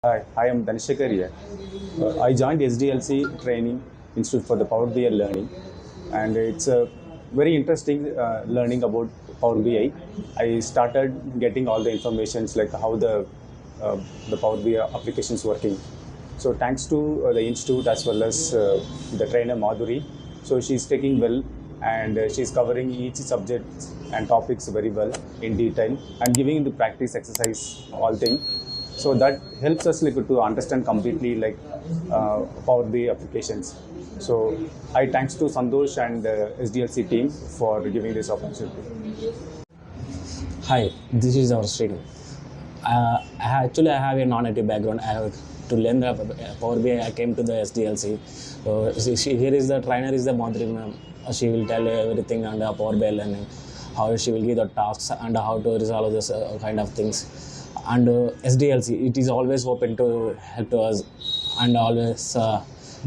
Hi, I am Dhanishekar here. I joined SDLC Training Institute for the Power BI learning, and it's a very interesting learning about Power BI. I started getting all the informations like how uh, the Power BI application is working. So thanks to the institute as well as the trainer Madhuri, so she's taking well and she's covering each subject and topics very well in detail and giving the practice exercise all thing, so that helps us like to understand completely like Power BI applications. So I thanks to Sandosh and SDLC team for giving this opportunity. Hi, this is our stream. Actually, I have a non-IT background. I have to learn the Power BI. I came to the SDLC. So here is the trainer is the Madhuri ma'am. She will tell you everything under Power BI learning, how she will give the tasks and how to resolve this kind of things. And SDLC, it is always open to help to us and always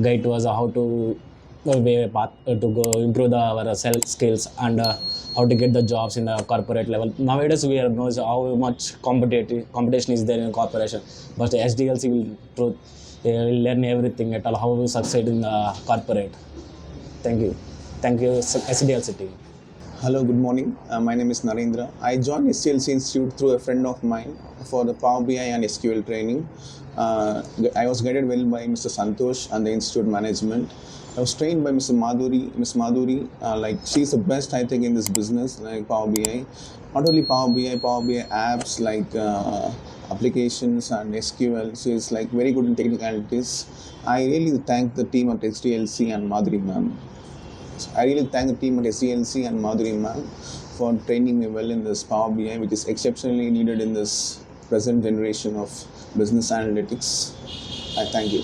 guide to us how to way path to go improve our self skills and how to get the jobs in the corporate level. Nowadays, we knows how much competition is there in corporation, but the SDLC will learn everything at all how to succeed in the corporate. Thank you, SDLC team. Hello, good morning. My name is Narendra. I joined SDLC Institute through a friend of mine for the Power BI and SQL training. I was guided well by Mr. Santosh and the Institute management. I was trained by Mr. Madhuri. Ms. Madhuri, like she's the best I think in this business, like Power BI. Not only Power BI apps like applications and SQL. So it's like very good in technicalities. I really thank the team at SDLC and Madhuri ma'am. I really thank the team at SDLC and Madhuri ma'am for training me well in this Power BI, which is exceptionally needed in this present generation of business analytics. I thank you.